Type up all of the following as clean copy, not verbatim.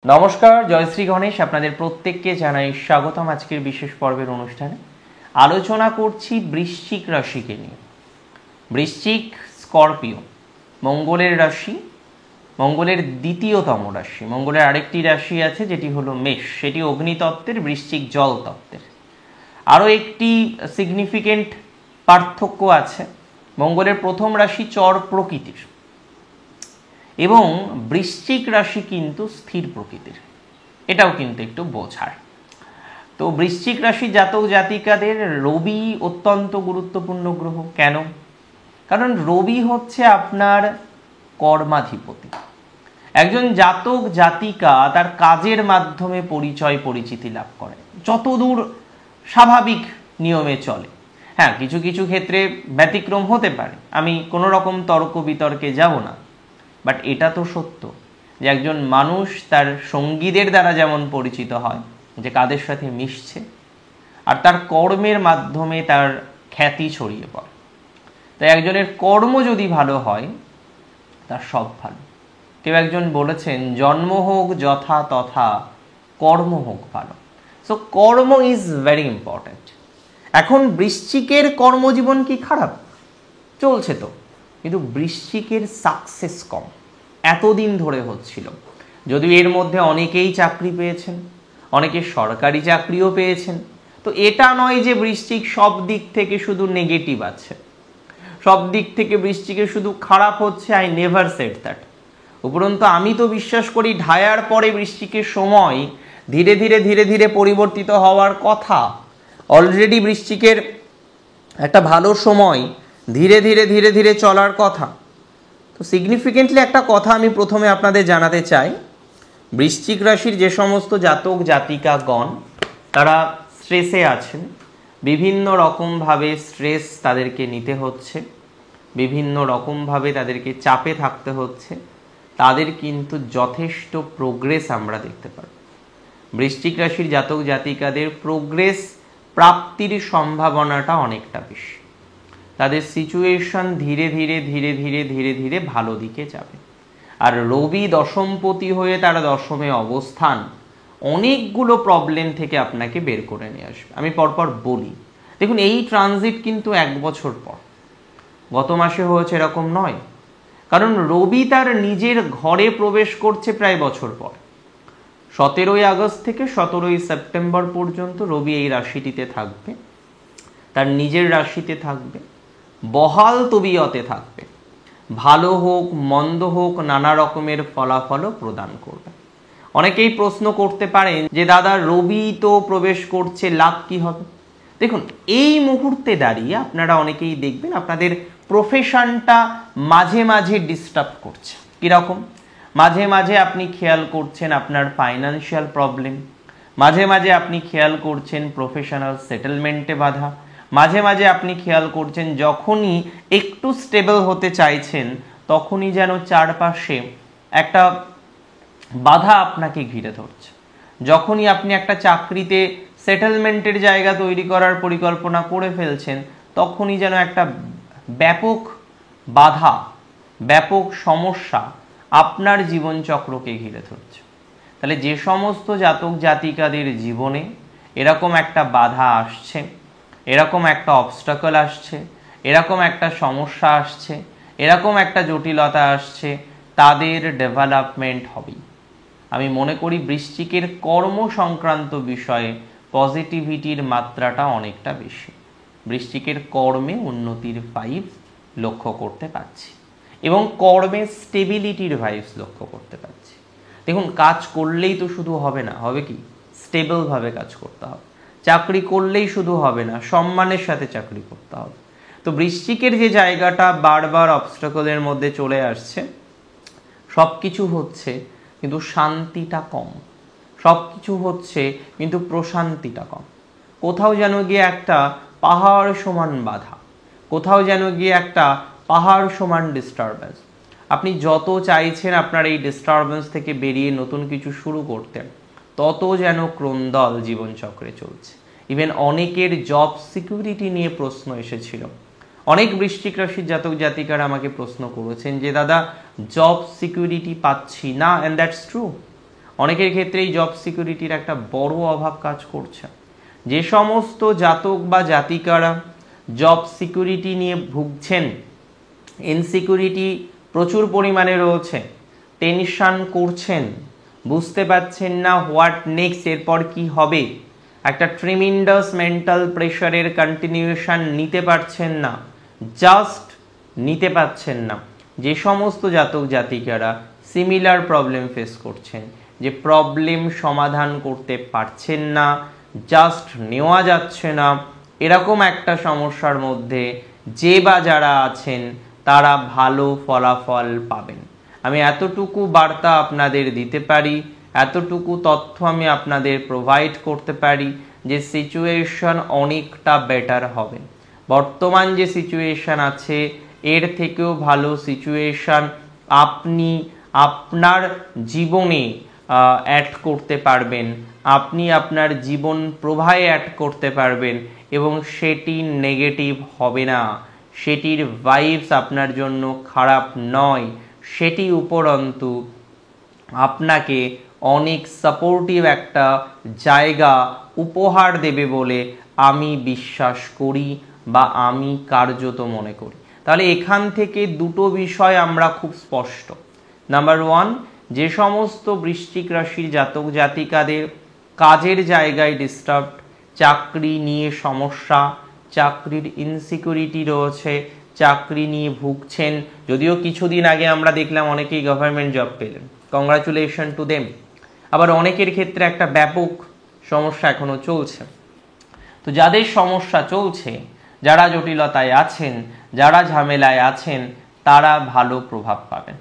নমস্কার, জয়শ্রী গণেশ আপনাদের প্রত্যেককে জানাই স্বাগতম আজকের বিশেষ পর্বের অনুষ্ঠানে। আলোচনা করছি বৃশ্চিক রাশিকে নিয়ে। বৃশ্চিক, স্করপিও, মঙ্গলের রাশি, মঙ্গলের দ্বিতীয়তম রাশি। মঙ্গলের আরেকটি রাশি আছে যেটি হলো মেষ, সেটি অগ্নিতত্ত্বের, বৃশ্চিক জল তত্ত্বের। আরও একটি সিগনিফিকেন্ট পার্থক্য আছে, মঙ্গলের প্রথম রাশি চর প্রকৃতির এবং বৃশ্চিক রাশি কিন্তু স্থির প্রকৃতির, এটাও কিন্তু একটু বোঝার। তো বৃশ্চিক রাশি জাতক জাতিকাদের রবি অত্যন্ত গুরুত্বপূর্ণ গ্রহ। কেন? কারণ রবি হচ্ছে আপনার কর্মাধিপতি। একজন জাতক জাতিকা তার কাজের মাধ্যমে পরিচয় পরিচিতি লাভ করে, যতদূর স্বাভাবিক নিয়মে চলে। হ্যাঁ, কিছু কিছু ক্ষেত্রে ব্যতিক্রম হতে পারে, আমি কোনো রকম তর্ক বিতর্কে যাব না, বাট এটা তো সত্য যে একজন মানুষ তার সঙ্গীদের দ্বারা যেমন পরিচিত হয়, যে কাদের সাথে মিশছে, আর তার কর্মের মাধ্যমে তার খ্যাতি ছড়িয়ে পড়ে। তাই একজনের কর্ম যদি ভালো হয় তার সব ভালো। কেউ একজন বলেছেন, জন্ম হোক যথা তথা, কর্ম হোক ভালো। সো কর্ম ইজ ভেরি ইম্পর্ট্যান্ট। এখন বৃশ্চিকের কর্মজীবন কি খারাপ? চলছে তো, কিন্তু বৃশ্চিকের সাকসেস কম, এতদিন ধরে হচ্ছিল। যদিও এর মধ্যে অনেকেই চাকরি পেয়েছেন, অনেকে সরকারি চাকরিও পেয়েছেন। তো এটা নয় যে বৃশ্চিক সব দিক থেকে শুধু নেগেটিভ আছে, সব দিক থেকে বৃশ্চিকে শুধু খারাপ হচ্ছে। I never said that. উপরন্তু আমি তো বিশ্বাস করি ঢায়ার পরে বৃশ্চিকের সময় ধীরে ধীরে ধীরে ধীরে পরিবর্তিত হওয়ার কথা। অলরেডি বৃশ্চিকের একটা ভালো সময় ধীরে ধীরে ধীরে ধীরে চলার কথা। তো সিগনিফিকেন্টলি একটা কথা আমি প্রথমে আপনাদের জানাতে চাই, বৃশ্চিক রাশির যে সমস্ত জাতক জাতিকাগণ তারা স্ট্রেসে আছেন, বিভিন্ন রকমভাবে স্ট্রেস তাদেরকে নিতে হচ্ছে, বিভিন্ন রকমভাবে তাদেরকে চাপে থাকতে হচ্ছে, তাদের কিন্তু যথেষ্ট প্রোগ্রেস আমরা দেখতে পাই। বৃশ্চিক রাশির জাতক জাতিকাদের প্রোগ্রেস প্রাপ্তির সম্ভাবনাটা অনেকটা বেশি। তাদের সিচুয়েশন ধীরে ধীরে ধীরে ধীরে ধীরে ধীরে ভালো দিকে যাবে। আর রবি দশমপতি হয়ে তার দশমে অবস্থান অনেকগুলো প্রবলেম থেকে আপনাকে বের করে নিয়ে আসবে। আমি পরপর বলি। দেখুন, এই ট্রানজিট কিন্তু 1 বছর পর, গত মাসে হয়েছে এরকম নয়। কারণ রবি তার নিজের ঘরে প্রবেশ করছে প্রায় বছর পর। 17ই আগস্ট থেকে 17ই সেপ্টেম্বর পর্যন্ত রবি এই রাশিটিতে থাকবে, তার নিজের রাশিতে থাকবে, বহাল তবিয়তে থাকবে। ভালো হোক মন্দ হোক নানা রকমের ফলাফলও প্রদান করবে। অনেকেই প্রশ্ন করতে পারেন যে দাদা, রবি তো প্রবেশ করছে, লাভ কি হবে? দেখুন, এই মুহূর্তে দাঁড়িয়ে আপনারা অনেকেই দেখবেন আপনাদের প্রফেশনটা মাঝে মাঝে ডিস্টার্ব করছে। কীরকম? মাঝে মাঝে আপনি খেয়াল করছেন আপনার ফাইন্যান্সিয়াল প্রবলেম, মাঝে মাঝে আপনি খেয়াল করছেন প্রফেশনাল সেটেলমেন্টে বাধা, মাঝে মাঝে আপনি খেয়াল করছেন যখনই একটু স্টেবল হতে চাইছেন তখনই যেন চারপাশে একটা বাধা আপনাকে ঘিরে ধরছে। যখনই আপনি একটা চাকরিতে সেটেলমেন্টের জায়গা তৈরি করার পরিকল্পনা করে ফেলছেন তখনই যেন একটা ব্যাপক বাধা, ব্যাপক সমস্যা আপনার জীবনচক্রকে ঘিরে ধরছে। তাহলে যে সমস্ত জাতক জাতিকাদের জীবনে এরকম একটা বাধা আসছে, এরকম একটা অবস্টাকল আসছে, এরকম একটা সমস্যা আসছে, এরকম একটা জটিলতা আসছে, তাদের ডেভেলপমেন্ট হবেই। আমি মনে করি বৃশ্চিকের কর্ম সংক্রান্ত বিষয়ে পজিটিভিটির মাত্রাটা অনেকটা বেশি। বৃশ্চিকের কর্মে উন্নতির ভাইবস লক্ষ্য করতে পারছি এবং কর্মে স্টেবিলিটির ভাইবস লক্ষ্য করতে পারছি। দেখুন, কাজ করলেই তো শুধু হবে না, হবে কি? স্টেবলভাবে কাজ করতে হবে। চাকরি করলেই শুধু হবে না, সম্মানের সাথে চাকরি করতে হবে। তো বৃশ্চিকের যে জায়গাটা বারবার অবস্ট্রাকলের মধ্যে চলে আসছে, সব কিছু হচ্ছে কিন্তু শান্তিটা কম, সব কিছু হচ্ছে কিন্তু প্রশান্তিটা কম। কোথাও যেন গিয়ে একটা পাহাড় সমান বাধা, কোথাও যেন গিয়ে একটা পাহাড় সমান ডিস্টারবেন্স। আপনি যত চাইছেন আপনার এই ডিস্টারবেন্স থেকে বেরিয়ে নতুন কিছু শুরু করতে, তত যেন ক্রন্দল জীবনচক্রে চলছে। ইভেন অনেকের জব সিকিউরিটি নিয়ে প্রশ্ন এসেছিল। অনেক বৃশ্চিক রাশির জাতক জাতিকারা আমাকে প্রশ্ন করেছেন যে দাদা, জব সিকিউরিটি পাচ্ছি না, অ্যান্ড দ্যাটস ট্রু। অনেকের ক্ষেত্রেই জব সিকিউরিটির একটা বড় অভাব কাজ করছে। যে সমস্ত জাতক বা জাতিকারা জব সিকিউরিটি নিয়ে ভুগছেন, ইনসিকিউরিটি প্রচুর পরিমাণে রয়েছে, টেনশন করছেন, বুঝতে পারছেন না হোয়াট নেক্সট, এরপর কি হবে, একটা ট্রিমিন্ডাস মেন্টাল প্রেশারের কন্টিনিউশন নিতে পারছেন না, জাস্ট নিতে পারছেন না, যে সমস্ত জাতক জাতিকারা সিমিলার প্রবলেম ফেস করছেন, যে প্রবলেম সমাধান করতে পারছেন না, জাস্ট নেওয়া যাচ্ছে না, এরকম একটা সমস্যার মধ্যে যে বা যারা আছেন তারা ভালো ফলাফল পাবেন। আমি এতটুকু বার্তা আপনাদের দিতে পারি, এতটুকু তথ্য আমি আপনাদের প্রোভাইড করতে পারি যে সিচুয়েশন অনেকটা বেটার হবে। বর্তমান যে সিচুয়েশন আছে এর থেকেও ভালো সিচুয়েশন আপনি আপনার জীবনে অ্যাড করতে পারবেন, আপনি আপনার জীবন প্রবাহে অ্যাড করতে পারবেন এবং সেটি নেগেটিভ হবে না, সেটির ভাইবস আপনার জন্য খারাপ নয়, সেটি উপরন্তু আপনাকে অনেক সাপোর্টিভ একটা জায়গা উপহার দেবে বলে আমি বিশ্বাস করি বা আমি কার্যত মনে করি। তাহলে এখান থেকে দুটো বিষয় আমরা খুব স্পষ্ট। নাম্বার ওয়ান, যে সমস্ত বৃশ্চিক রাশির জাতক জাতিকাদের কাজের জায়গায় ডিস্টার্ব, চাকরি নিয়ে সমস্যা, চাকরির ইনসিকিউরিটি রয়েছে, চাকরি নিয়ে ভুগছেন, যদিও কিছুদিন আগে আমরা দেখলাম অনেকেই গভর্নমেন্ট জব পেলেন, কংগ্রাচুলেশন টু দেম। আবার অনেকের ক্ষেত্রে একটা ব্যাপক সমস্যা এখনো চলছে। তো যাদের সমস্যা চলছে, যারা জটিলতায় আছেন, যারা ঝামেলায় আছেন, তারা ভালো প্রভাব পাবেন।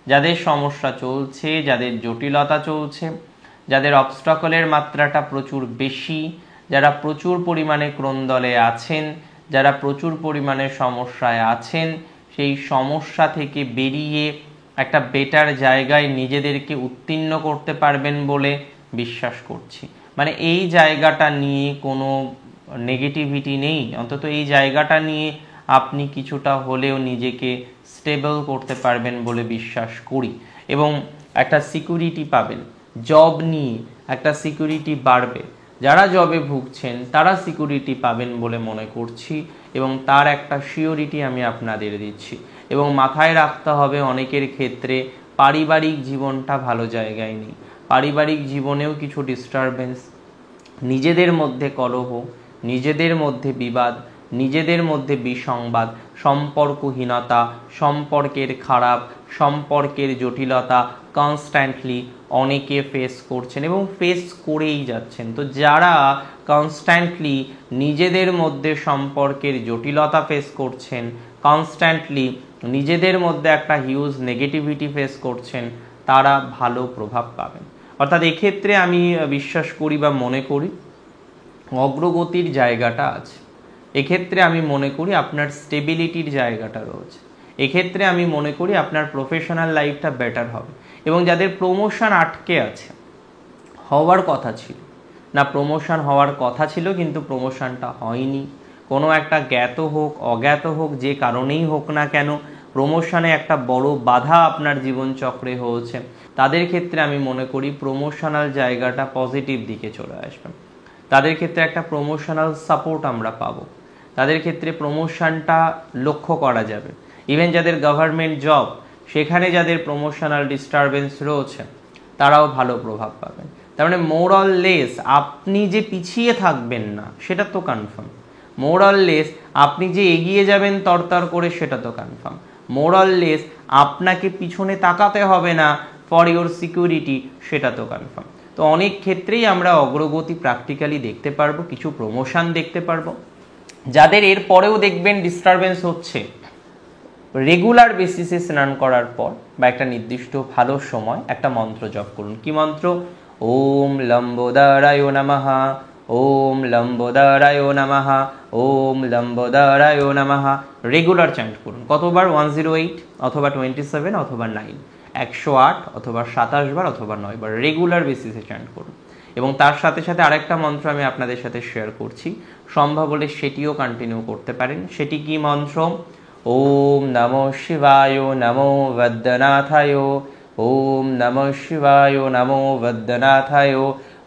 যাদের সমস্যা চলছে, যাদের জটিলতা চলছে, যাদের অবস্ট্রাকলের মাত্রাটা প্রচুর বেশি, যারা প্রচুর পরিমাণে ক্রন্দলে আছেন, যারা প্রচুর পরিমাণে সমস্যায় আছেন, সেই সমস্যা থেকে বেরিয়ে একটা বেটার জায়গায় নিজেদেরকে উত্তীর্ণ করতে পারবেন বলে বিশ্বাস করছি। মানে এই জায়গাটা নিয়ে কোনো নেগেটিভিটি নেই, অন্তত এই জায়গাটা নিয়ে আপনি কিছুটা হলেও নিজেকে স্টেবল করতে পারবেন বলে বিশ্বাস করি এবং একটা সিকিউরিটি পাবেন। জব নিয়ে একটা সিকিউরিটি বাড়বে, যারা জবে ভুগছেন তারা সিকিউরিটি পাবেন বলে মনে করছি এবং তার একটা সিওরিটি আমি আপনাদের দিচ্ছি। এবং মাথায় রাখতে হবে অনেকের ক্ষেত্রে পারিবারিক জীবনটা ভালো জায়গায় নেই, পারিবারিক জীবনেও কিছু ডিস্টারবেন্স, নিজেদের মধ্যে কলহ, নিজেদের মধ্যে বিবাদ, নিজেদের মধ্যে বিসংবাদ, সম্পর্কহীনতা, সম্পর্কের খারাপ, সম্পর্কের জটিলতা কনস্ট্যান্টলি অনেকে ফেস করছেন এবং ফেস করেই যাচ্ছেন। তো যারা কনস্ট্যান্টলি নিজেদের মধ্যে সম্পর্কের জটিলতা ফেস করছেন, কনস্ট্যান্টলি নিজেদের মধ্যে একটা হিউজ নেগেটিভিটি ফেস করছেন, তারা ভালো প্রভাব পাবেন। অর্থাৎ এক্ষেত্রে আমি বিশ্বাস করি বা মনে করি অগ্রগতির জায়গাটা আছে, এক্ষেত্রে আমি মনে করি আপনার স্টেবিলিটির জায়গাটা রয়েছে, এক্ষেত্রে আমি মনে করি আপনার প্রফেশনাল লাইফটা বেটার হবে। এবং যাদের প্রমোশন আটকে আছে, হওয়ার কথা ছিল না, প্রমোশন হওয়ার কথা ছিল কিন্তু প্রমোশনটা হয়নি, কোনো একটা জ্ঞাত হোক অজ্ঞাত হোক যে কারণেই হোক না কেন প্রমোশনে একটা বড় বাধা আপনার জীবনচক্রে হয়েছে, তাদের ক্ষেত্রে আমি মনে করি প্রমোশনাল জায়গাটা পজিটিভ দিকে চলে আসবে, তাদের ক্ষেত্রে একটা প্রমোশনাল সাপোর্ট আমরা পাবো, তাদের ক্ষেত্রে প্রমোশনটা লক্ষ্য করা যাবে। ইভেন যাদের গভর্নমেন্ট জব সেখানে যাদের প্রমোশনাল ডিস্টারবেন্স রয়েছে তারাও ভালো প্রভাব পাবেন। তার মানে মোর অর লেস আপনি যে পিছিয়ে থাকবেন না সেটা তো কনফার্ম, মোর অর লেস আপনি যে এগিয়ে যাবেন তরতর করে সেটা তো কনফার্ম, মোর অর লেস আপনাকে পিছনে তাকাতে হবে না ফর ইউর সিকিউরিটি সেটা তো কনফার্ম। তো অনেক ক্ষেত্রেই আমরা অগ্রগতি প্র্যাকটিক্যালি দেখতে পারবো, কিছু প্রমোশন দেখতে পারবো। যাদের এর পরেও দেখবেন ডিস্টারবেন্স হচ্ছে, রেগুলার বেসিসে স্নান করার পর বা একটা নির্দিষ্ট ভালো সময় একটা মন্ত্র জপ করুন। কি মন্ত্র? ওম লম্বোদরায় নমঃ, ওম লম্বোদরায় নমঃ, ওম লম্বোদরায় নমঃ। রেগুলার চ্যান্ট করুন। কতবার? 108 অথবা 27 অথবা 9, 108 অথবা 27 বার অথবা 9 বার রেগুলার বেসিসে চ্যান্ট করুন। এবং তার সাথে সাথে আরেকটা মন্ত্র আমি আপনাদের সাথে শেয়ার করছি, সম্ভব হলে সেটিও কন্টিনিউ করতে পারেন। সেটি কি মন্ত্র? ওম নমো শিবায়, নমো বদ্রনাথায়, ওম নমঃ শিবায় নমো বদ্রনাথায়,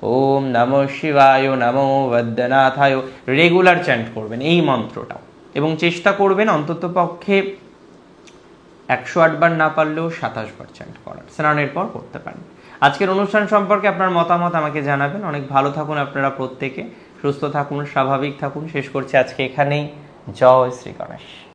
ওম নমঃ শিবায় নমো বদ্রনাথায়। রেগুলার চ্যান্ট করবেন এই মন্ত্রটা, এবং চেষ্টা করবেন অন্ততপক্ষে 108 বার না পারলেও 27 বার চ্যান্ট করার। স্নানের পর করতে পারেন। আজকের অনুষ্ঠান সম্পর্কে আপনার মতামত আমাকে জানাবেন। অনেক ভালো থাকুন আপনারা প্রত্যেকে, সুস্থ থাকুন, স্বাভাবিক থাকুন। শেষ করছি আজকে এখানেই। জয় শ্রী গণেশ।